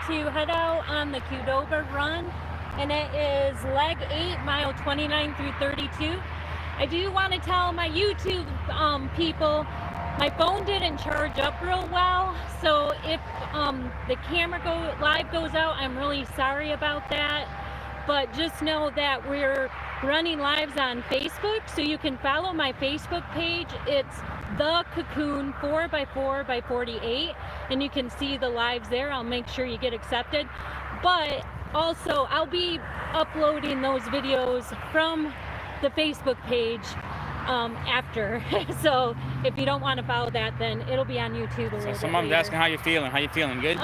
to head out on the Qdoba run, and it is leg 8, mile 29 through 32. I do want to tell my YouTube people, my phone didn't charge up real well, so if the camera live goes out, I'm really sorry about that. But just know that we're running lives on Facebook, so you can follow my Facebook page. It's The Cocoon 4x4x48, and you can see the lives there. I'll make sure you get accepted. But also, I'll be uploading those videos from the Facebook page after. So if you don't want to follow that, then it'll be on YouTube a little bit Someone's later. asking how you feeling. How you feeling? Good?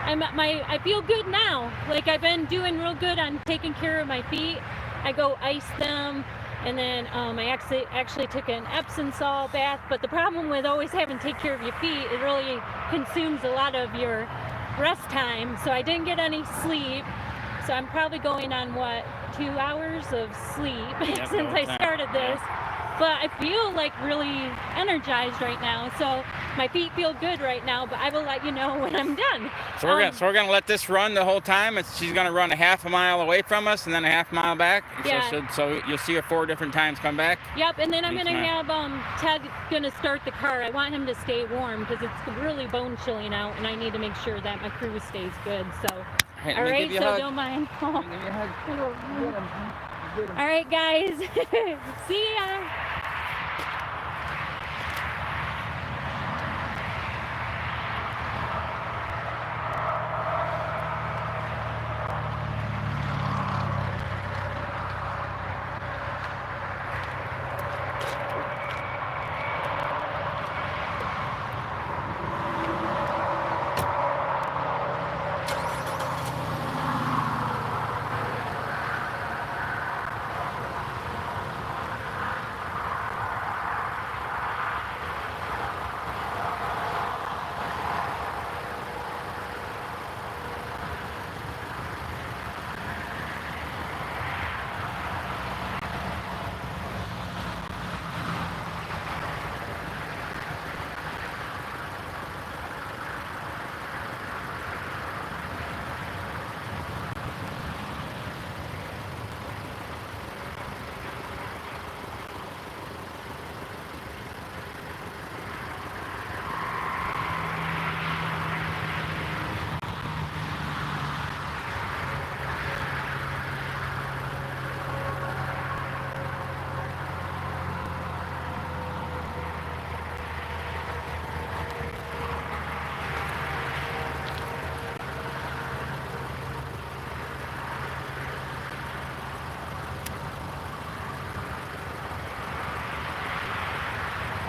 I feel good now. Like, I've been doing real good on taking care of my feet. I go ice them, and then I actually took an Epsom salt bath. But the problem with always having to take care of your feet, it really consumes a lot of your rest time. So I didn't get any sleep. So I'm probably going on 2 hours of sleep since I started this. But I feel like really energized right now. So my feet feel good right now, but I will let you know when I'm done. So we're gonna let this run the whole time. She's gonna run a half a mile away from us and then a half mile back. Yeah. So you'll see her 4 different times come back. Yep, and then I'm gonna have Ted gonna start the car. I want him to stay warm because it's really bone chilling out, and I need to make sure that my crew stays good. So, hey, all right, so don't mind. Give me a hug. All right, guys. See ya.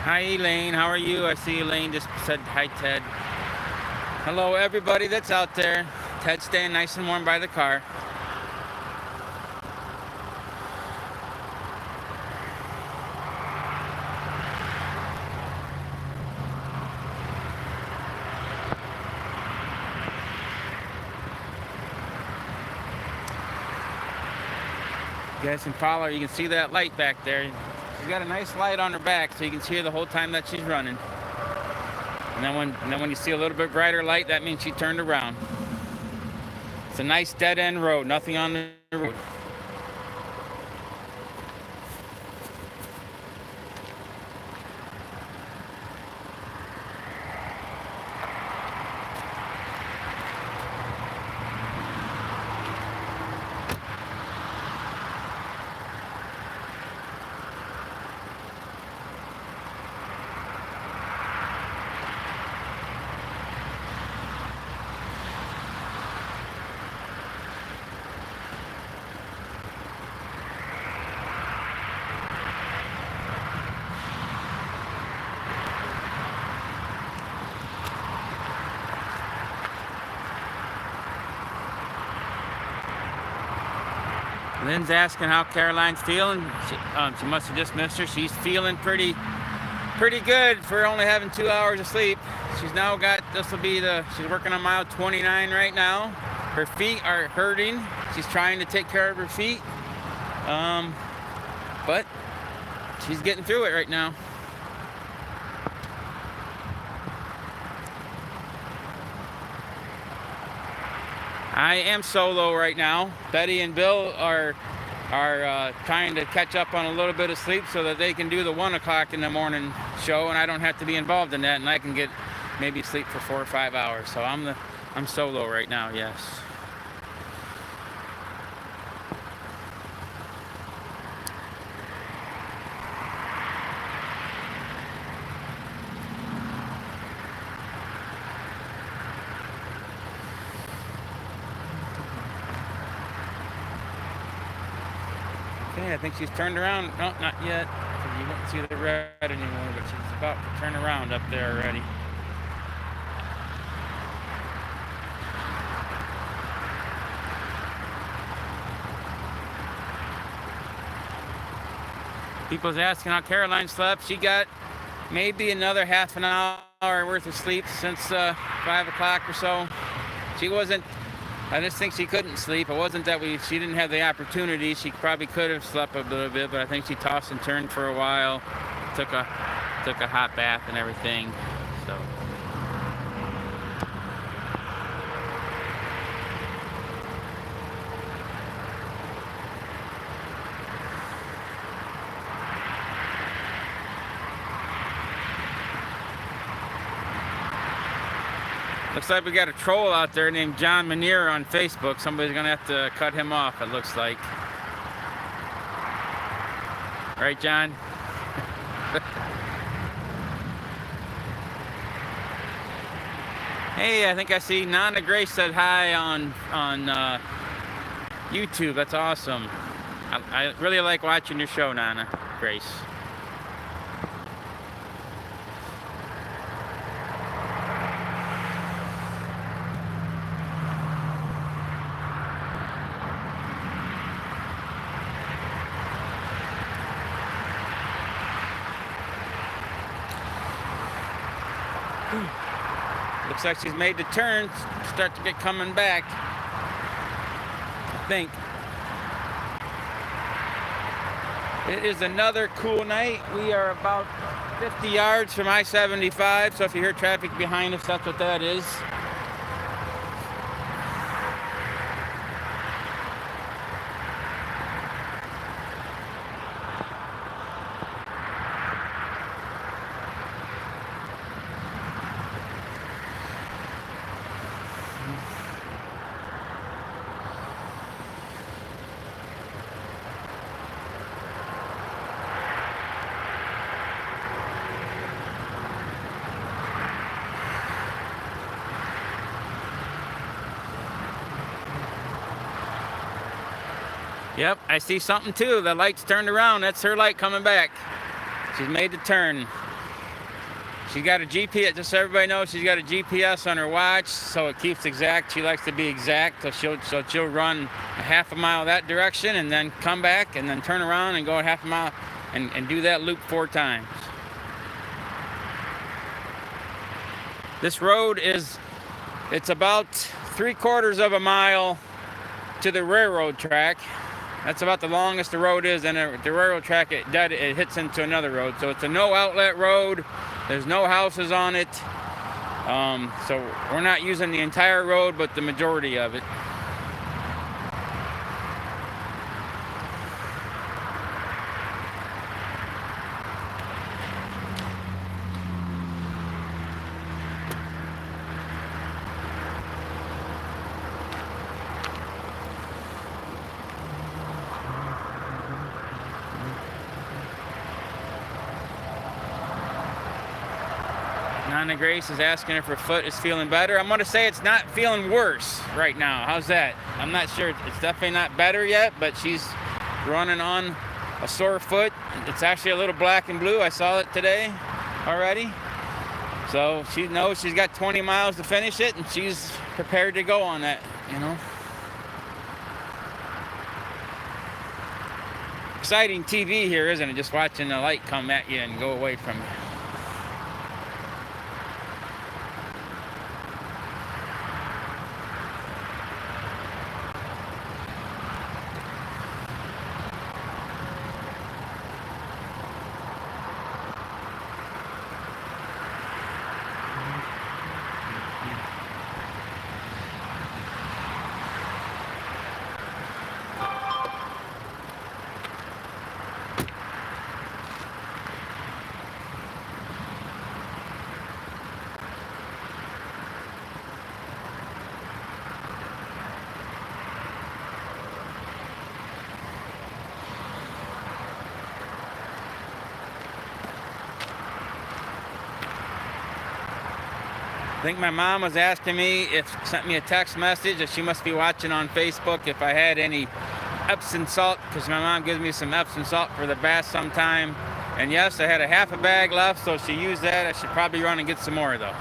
Hi, Elaine. How are you? I see Elaine just said hi, Ted. Hello, everybody that's out there. Ted's staying nice and warm by the car. You guys can follow her. You can see that light back there. She's got a nice light on her back, so you can see her the whole time that she's running. And then when you see a little bit brighter light, that means she turned around. It's a nice dead-end road, nothing on the road. Lynn's asking how Caroline's feeling. She must have just missed her. She's feeling pretty good for only having 2 hours of sleep. She's now got, she's working on mile 29 right now. Her feet are hurting. She's trying to take care of her feet. But she's getting through it right now. I am solo right now. Betty and Bill are trying to catch up on a little bit of sleep so that they can do the 1 o'clock in the morning show, and I don't have to be involved in that, and I can get maybe sleep for 4 or 5 hours. So I'm solo right now. Yes. Okay, I think she's turned around. No, not yet. You don't see the red anymore, but she's about to turn around up there already. People's asking how Caroline slept. She got maybe another half an hour worth of sleep since 5 o'clock or so. She wasn't, I just think she couldn't sleep. It wasn't that she didn't have the opportunity. She probably could have slept a little bit, but I think she tossed and turned for a while. Took a hot bath and everything. So. Looks like we got a troll out there named John Manier on Facebook. Somebody's gonna have to cut him off, it looks like. Right, John? Hey, I think I see Nana Grace said hi on YouTube. That's awesome. I really like watching your show, Nana Grace. Looks like she's made the turn, start to get coming back, I think. It is another cool night. We are about 50 yards from I-75, so if you hear traffic behind us, that's what that is. Yep, I see something too. The light's turned around. That's her light coming back. She's made the turn. She got a GPS, just so everybody knows, she's got a GPS on her watch, so it keeps exact. She likes to be exact, so she'll run a half a mile that direction and then come back and then turn around and go a half a mile and do that loop 4 times. This road it's about 3/4 of a mile to the railroad track. That's about the longest the road is, and the railroad track, it hits into another road. So it's a no outlet road. There's no houses on it. So we're not using the entire road, but the majority of it. Nana Grace is asking if her foot is feeling better. I'm going to say it's not feeling worse right now. How's that? I'm not sure. It's definitely not better yet, but she's running on a sore foot. It's actually a little black and blue. I saw it today already. So she knows she's got 20 miles to finish it, and she's prepared to go on that, you know. Exciting TV here, isn't it? Just watching the light come at you and go away from you. I think my mom was asking me sent me a text message that she must be watching on Facebook if I had any Epsom salt, because my mom gives me some Epsom salt for the bath sometime. And yes, I had a half a bag left, so she used that. I should probably run and get some more though.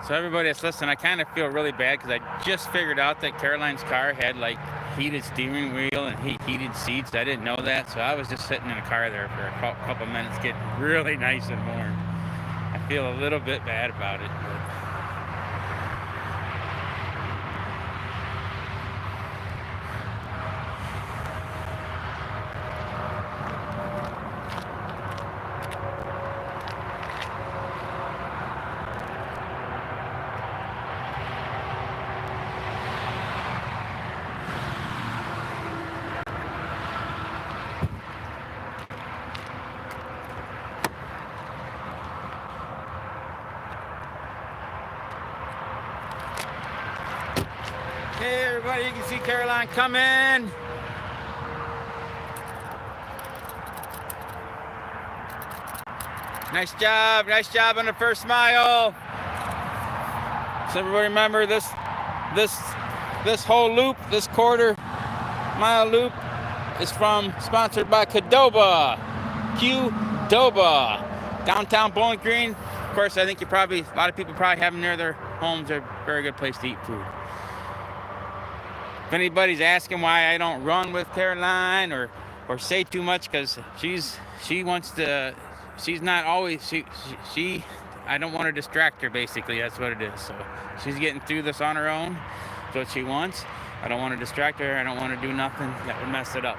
So everybody that's listening, I kind of feel really bad because I just figured out that Caroline's car had like heated steering wheel and heated seats. I didn't know that, so I was just sitting in a car there for a couple minutes getting really nice and warm. I feel a little bit bad about it, but hey everybody, you can see Caroline coming. Nice job on the first mile. So everybody remember this whole loop, this quarter-mile loop is sponsored by Qdoba. Qdoba. Downtown Bowling Green. Of course, I think a lot of people probably have them near their homes. They're a very good place to eat food. If anybody's asking why I don't run with Caroline or say too much, because she wants to, she's not always, I don't want to distract her, basically. That's what it is. So she's getting through this on her own. That's what she wants. I don't want to distract her. I don't want to do nothing that would mess it up.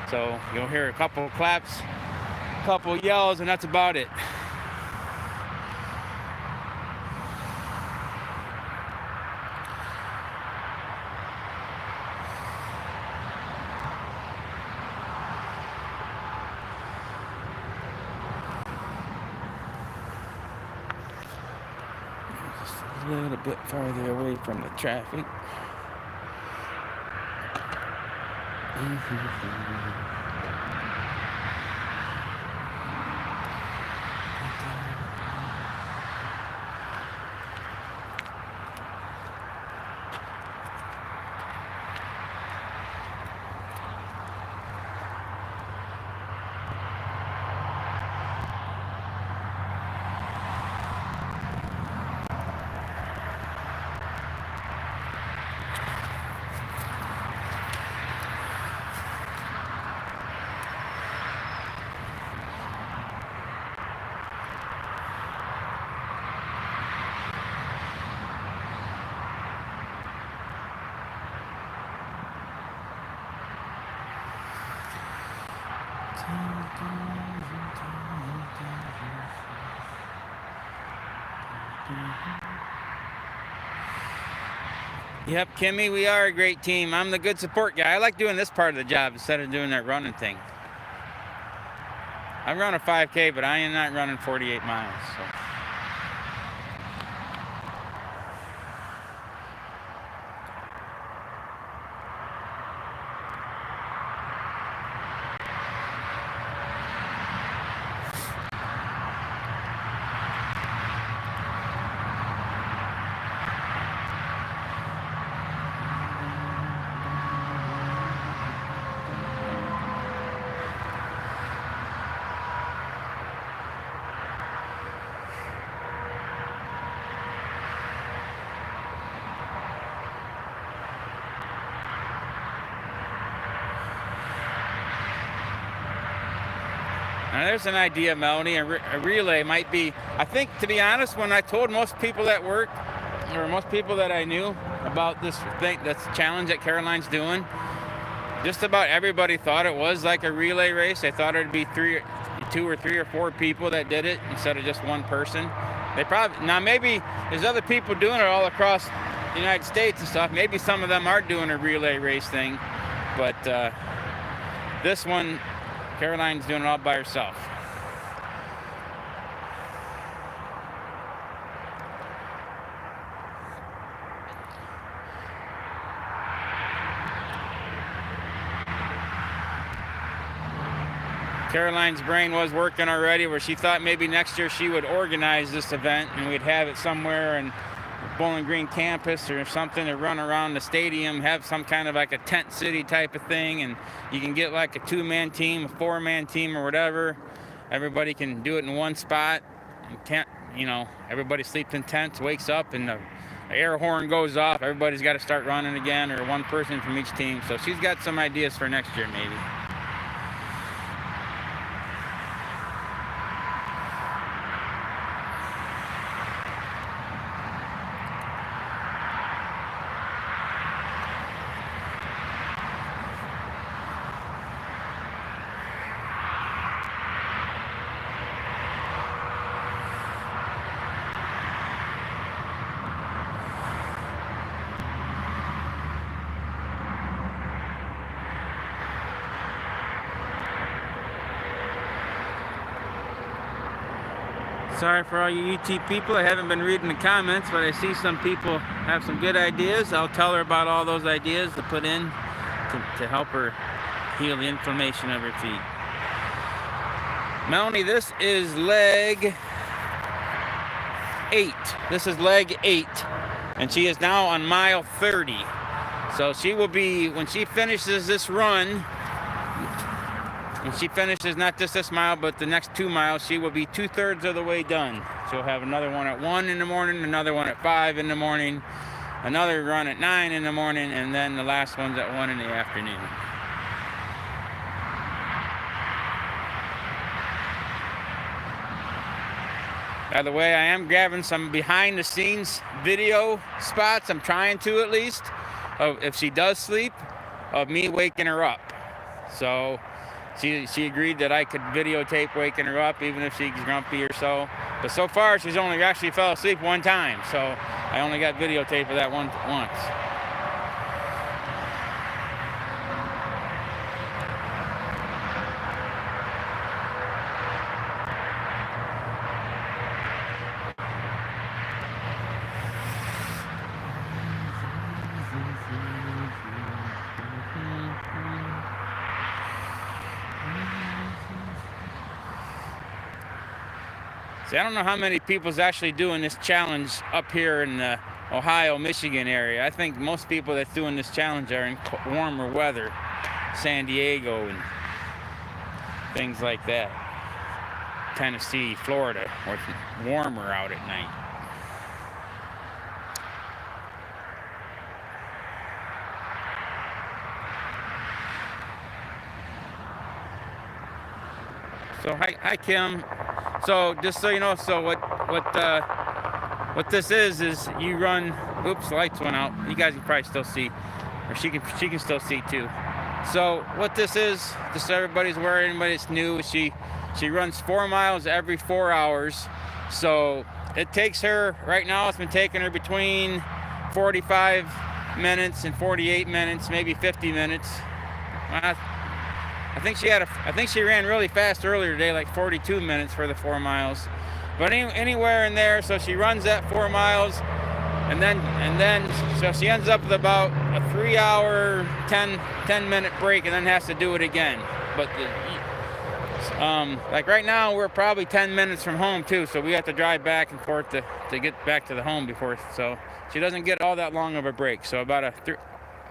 So you'll hear a couple of claps, a couple of yells, and that's about it. A little bit farther away from the traffic. Yep, Kimmy, we are a great team. I'm the good support guy. I like doing this part of the job instead of doing that running thing. I run a 5K, but I am not running 48 miles. So. Now there's an idea, Melanie. A relay might be, I think, to be honest, when I told most people at work, or most people that I knew about this thing, this challenge that Caroline's doing, just about everybody thought it was like a relay race. They thought it'd be two or three or four people that did it instead of just one person. They probably, now maybe there's other people doing it all across the United States and stuff. Maybe some of them are doing a relay race thing, but this one, Caroline's doing it all by herself. Caroline's brain was working already where she thought maybe next year she would organize this event and we'd have it somewhere in Bowling Green campus or something to run around the stadium, have some kind of like a tent city type of thing, and you can get like a 2-man team, a 4-man team or whatever. Everybody can do it in one spot. And can't, you know, everybody sleeps in tents, wakes up, and the air horn goes off. Everybody's got to start running again, or one person from each team. So she's got some ideas for next year maybe. Sorry for all you UT people. I haven't been reading the comments, but I see some people have some good ideas. I'll tell her about all those ideas to put in to help her heal the inflammation of her feet. Melanie, this is leg 8. This is leg 8. And she is now on mile 30. So she will be, when she finishes this run, when she finishes not just this mile, but the next 2 miles, she will be 2/3 of the way done. She'll have another one at 1 in the morning, another one at 5 in the morning, another run at 9 in the morning, and then the last one's at 1 in the afternoon. By the way, I am grabbing some behind the scenes video spots. I'm trying to, at least, of if she does sleep, of me waking her up. So she agreed that I could videotape waking her up, even if she's grumpy or so. But so far, she's only actually fell asleep one time. So I only got videotape of that once. See, I don't know how many people's actually doing this challenge up here in the Ohio, Michigan area. I think most people that's doing this challenge are in warmer weather, San Diego and things like that. Tennessee, Florida, where it's warmer out at night. So hi Kim. So just so you know, so what this is you run. Oops, the lights went out. You guys can probably still see, or she can still see too. So what this is, just so everybody's aware, anybody that's new, she runs 4 miles every 4 hours. So it takes her, right now it's been taking her between 45 minutes and 48 minutes, maybe 50 minutes. I think she ran really fast earlier today, like 42 minutes for the 4 miles. But anywhere in there, so she runs that 4 miles, and then so she ends up with about a 3-hour, 10-minute break, and then has to do it again. But like right now, we're probably 10 minutes from home too, so we have to drive back and forth to get back to the home before. So she doesn't get all that long of a break. So about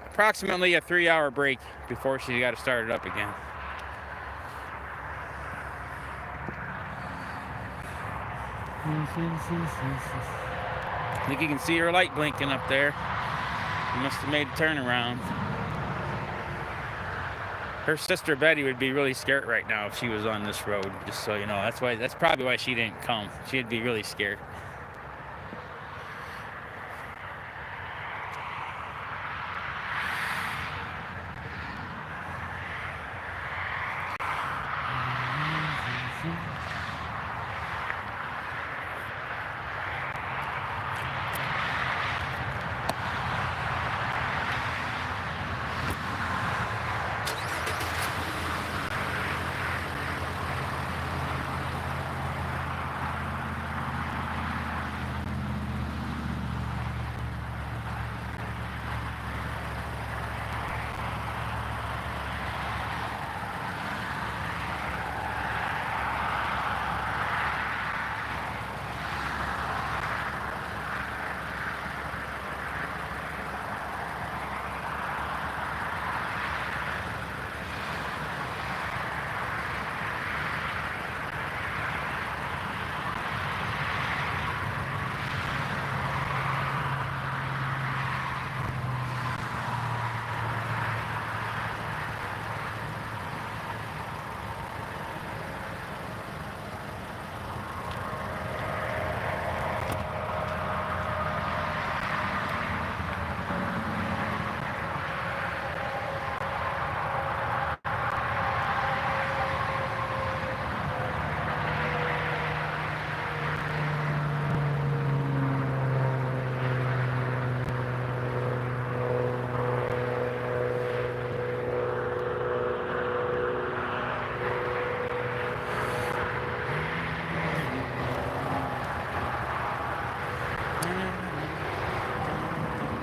approximately a 3-hour break before she got to start it up again. I think you can see her light blinking up there. She must have made a turnaround. Her sister Betty would be really scared right now if she was on this road, just so you know. That's probably why she didn't come. She'd be really scared.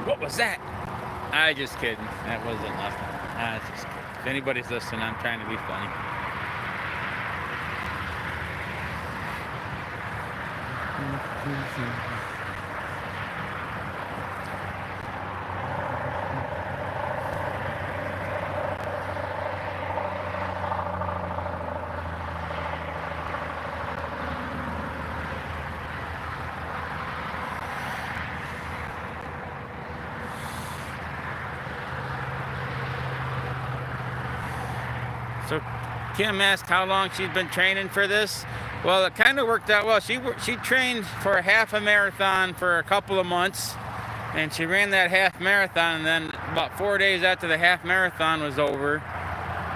What was that? I just kidding. That wasn't nothing. I just kidding. If anybody's listening, I'm trying to be funny. So Kim asked how long she's been training for this. Well, it kind of worked out well. She trained for a half a marathon for a couple of months, and she ran that half marathon, and then about 4 days after the half marathon was over,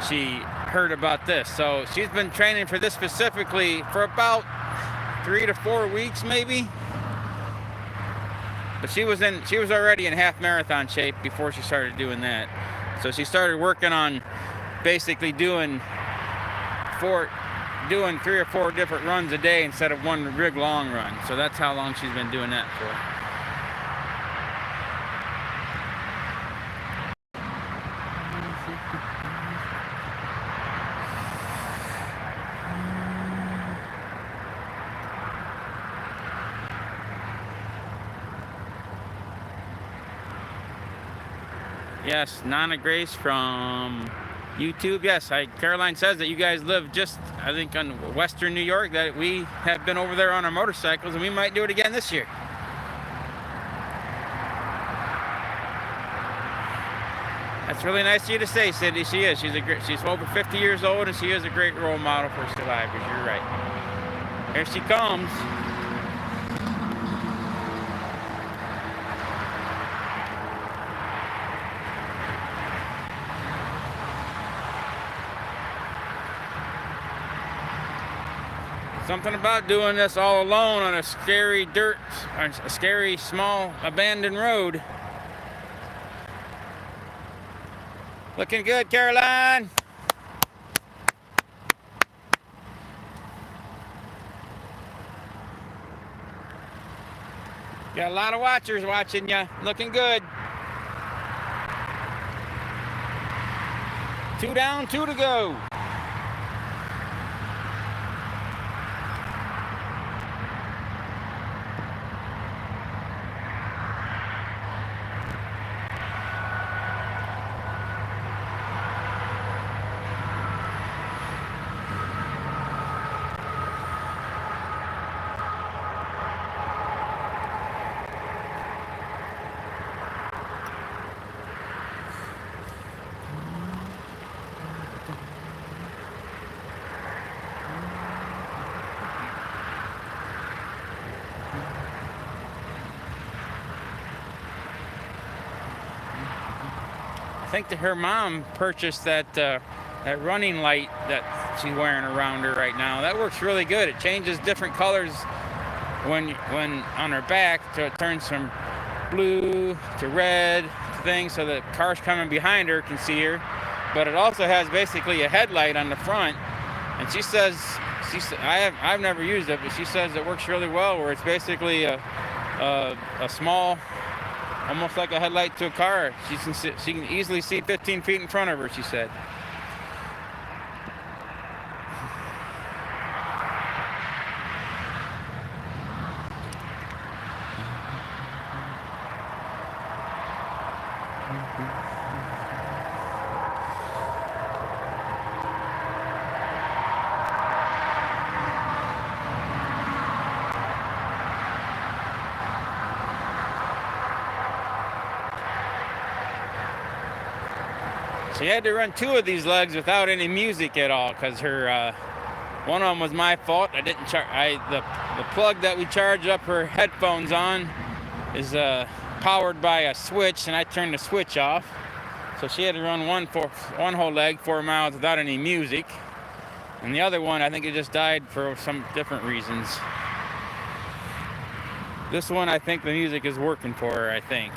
she heard about this. So she's been training for this specifically for about 3 to 4 weeks maybe. But she was already in half marathon shape before she started doing that. So she started working on basically doing 3 or 4 different runs a day instead of one big long run. So that's how long she's been doing that for. Yes, Nana Grace from YouTube. Yes, Caroline says that you guys live just, I think, on Western New York, that we have been over there on our motorcycles, and we might do it again this year. That's really nice of you to say, Cindy. She is. She's over 50 years old, and she is a great role model for survivors. You're right. Here she comes. Something about doing this all alone on a scary a scary small abandoned road. Looking good, Caroline. Got a lot of watchers watching you. Looking good. 2 down, 2 to go. I think that her mom purchased that that running light that she's wearing around her right now. That works really good. It changes different colors when on her back, so it turns from blue to red to things, so the cars coming behind her can see her. But it also has basically a headlight on the front, and she says I've never used it, but she says it works really well. Where it's basically a small, almost like a headlight to a car. She can easily see 15 feet in front of her, she said. She had to run 2 of these lugs without any music at all, because her one of them was my fault. I didn't the plug that we charge up her headphones on is powered by a switch, and I turned the switch off. So she had to run one whole leg 4 miles without any music, and the other one, I think it just died for some different reasons. This one, I think the music is working for her, I think.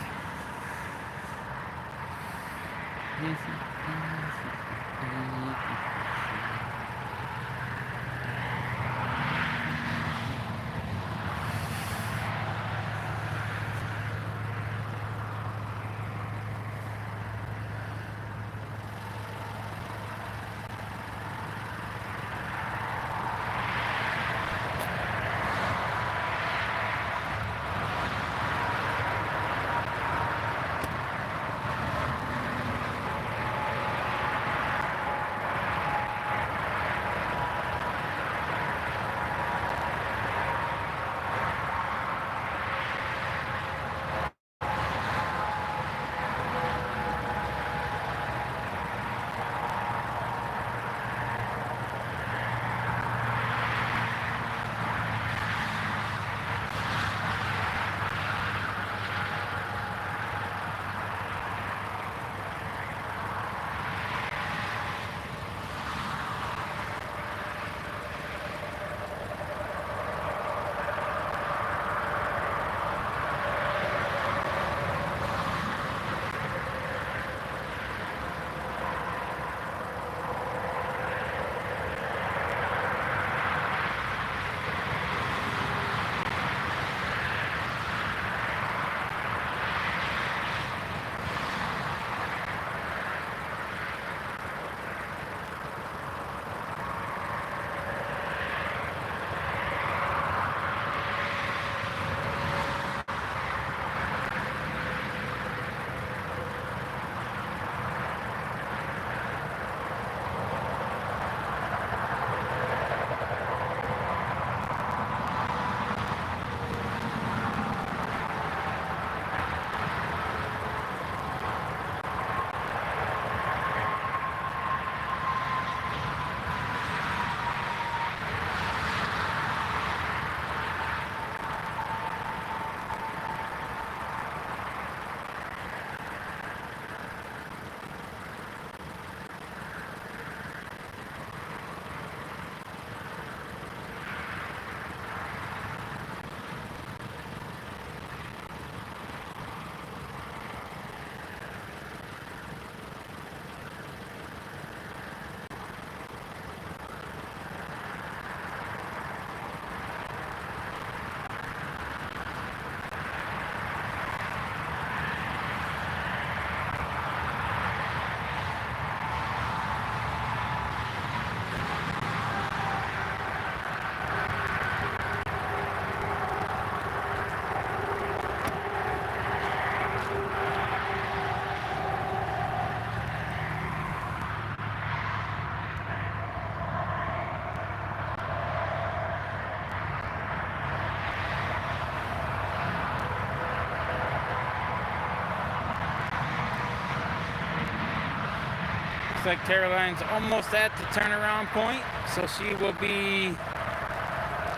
Looks like Caroline's almost at the turnaround point, so she will be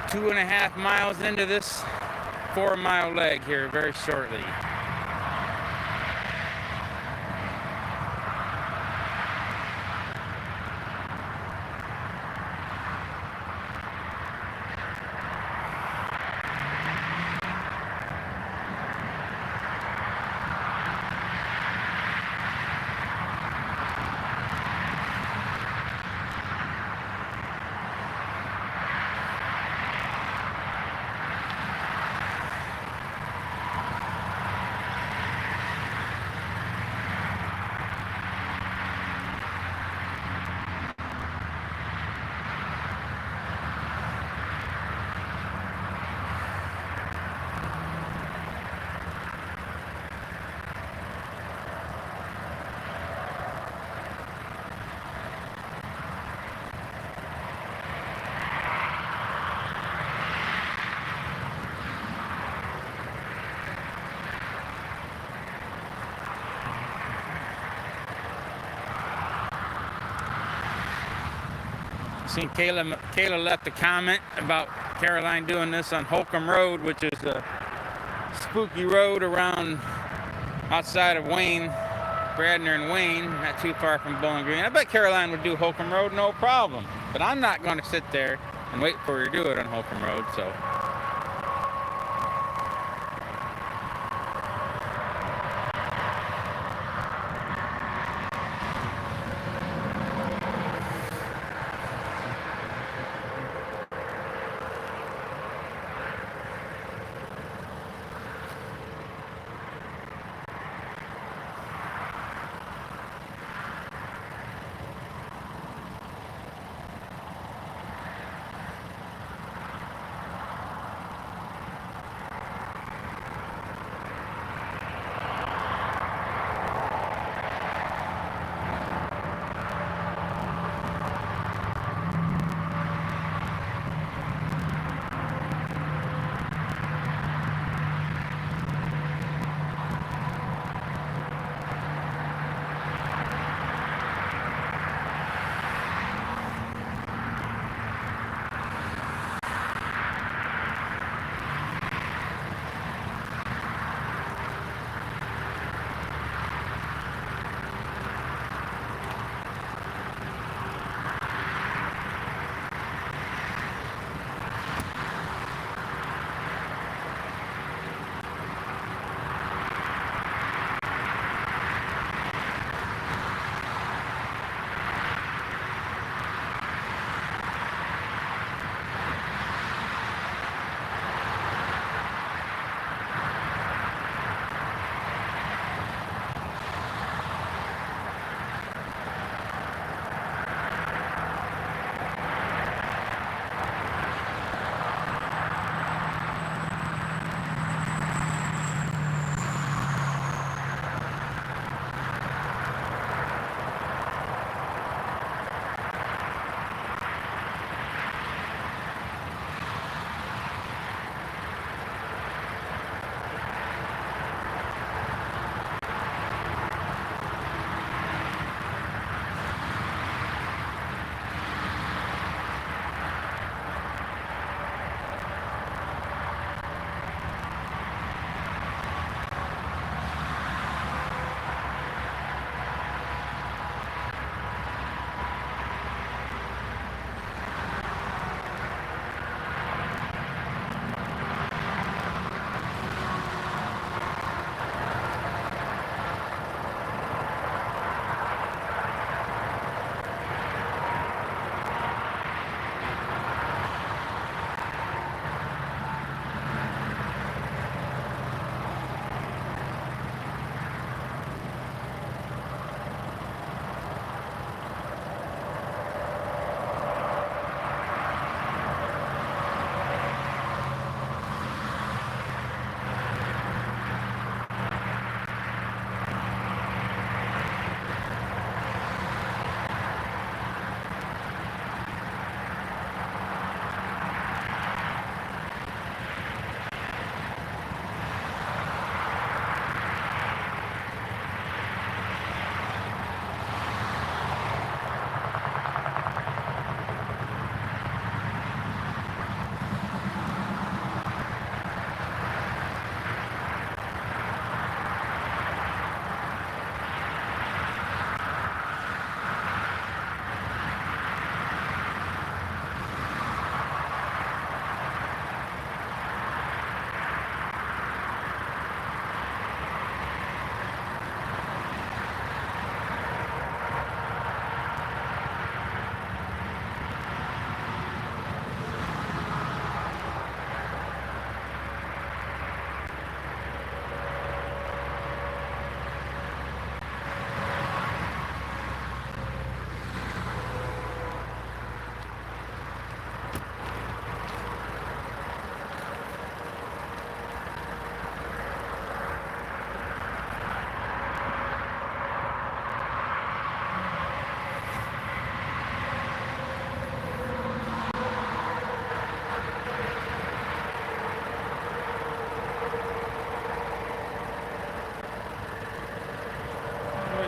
2.5 miles into this 4-mile leg here very shortly. Seen Kayla left a comment about Caroline doing this on Holcomb Road, which is a spooky road around outside of Wayne, Bradner and Wayne, not too far from Bowling Green. I bet Caroline would do Holcomb Road no problem, but I'm not going to sit there and wait for her to do it on Holcomb Road, so.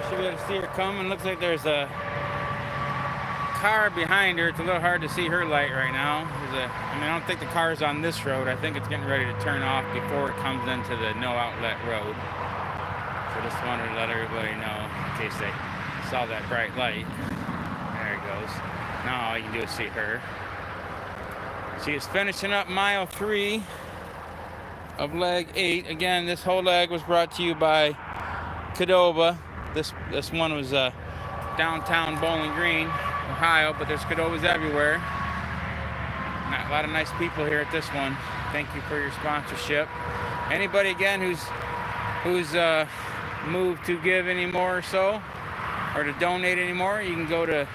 should be able to see her coming. Looks like there's a car behind her. It's a little hard to see her light right now. I don't think the car's on this road. I think it's getting ready to turn off before it comes into the no outlet road. So just wanted to let everybody know in case they saw that bright light. There it goes. Now all you can do is see her. She is finishing up mile 3 of leg 8. Again, this whole leg was brought to you by Qdoba. This one was downtown Bowling Green, Ohio, but there's Qdobas everywhere. A lot of nice people here at this one. Thank you for your sponsorship. Anybody again who's moved to give any more or so, or to donate anymore, you can go to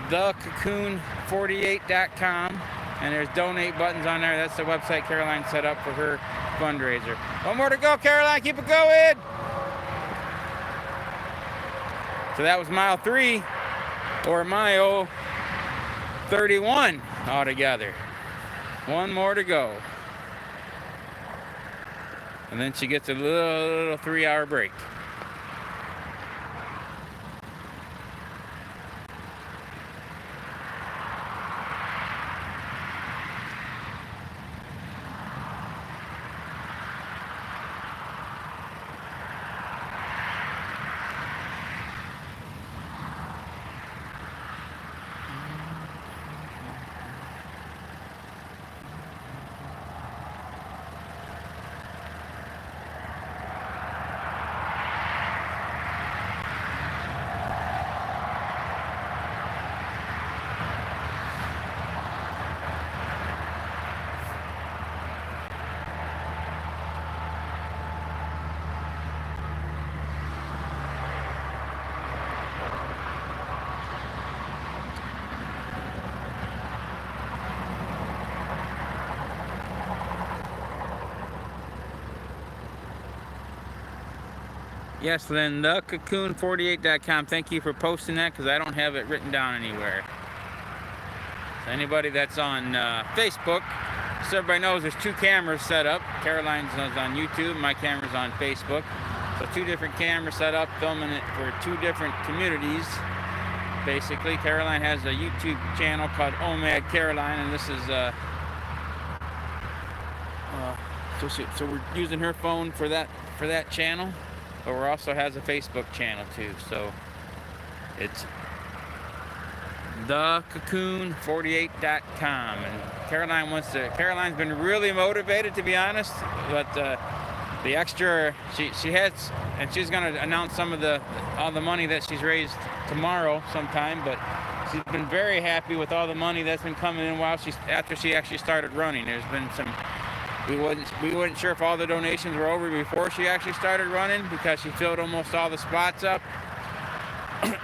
thecocoon48.com, and there's donate buttons on there. That's the website Caroline set up for her fundraiser. One more to go, Caroline. Keep it going. So that was mile 3, or mile 31 altogether. One more to go. And then she gets a little 3-hour break. Yes, Lynn, thecocoon48.com. Thank you for posting that, because I don't have it written down anywhere. So anybody that's on Facebook, so everybody knows there's 2 cameras set up. Caroline's is on YouTube, my camera's on Facebook. So 2 different cameras set up, filming it for 2 different communities. Basically, Caroline has a YouTube channel called OMAD Caroline, and this is so we're using her phone for that channel. But we also has a Facebook channel too, so it's thecocoon48.com. And Caroline's been really motivated, to be honest, but the extra she has, and she's going to announce some of all the money that she's raised tomorrow sometime. But she's been very happy with all the money that's been coming in after she actually started running. There's been some. We weren't sure if all the donations were over before she actually started running, because she filled almost all the spots up,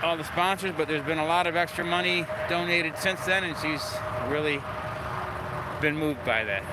all the sponsors, but there's been a lot of extra money donated since then, and she's really been moved by that.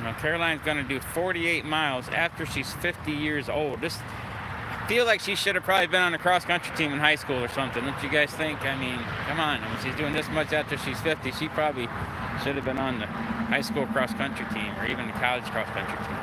Now Caroline's going to do 48 miles after she's 50 years old. I feel like she should have probably been on a cross-country team in high school or something. Don't you guys think? I mean, come on. I mean, she's doing this much after she's 50. She probably should have been on the high school cross-country team, or even the college cross-country team.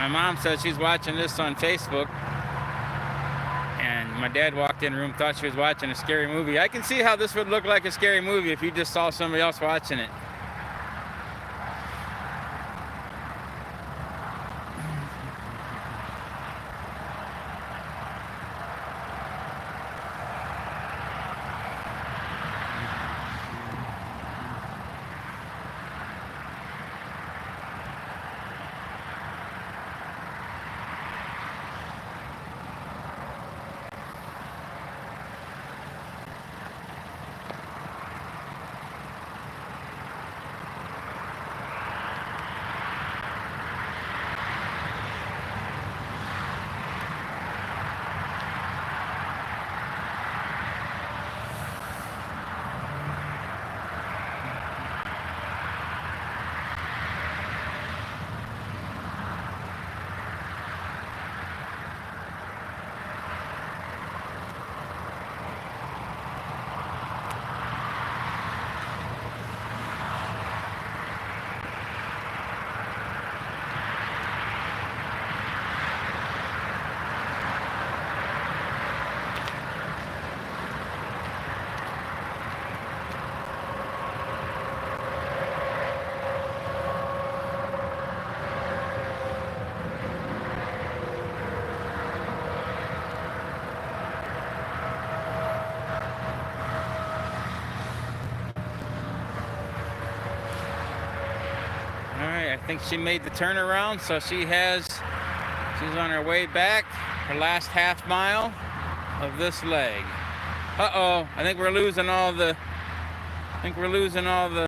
My mom said she's watching this on Facebook. And my dad walked in the room, thought she was watching a scary movie. I can see how this would look like a scary movie if you just saw somebody else watching it. I think she made the turnaround, so she's on her way back, her last half mile of this leg. Uh-oh, I think we're losing all the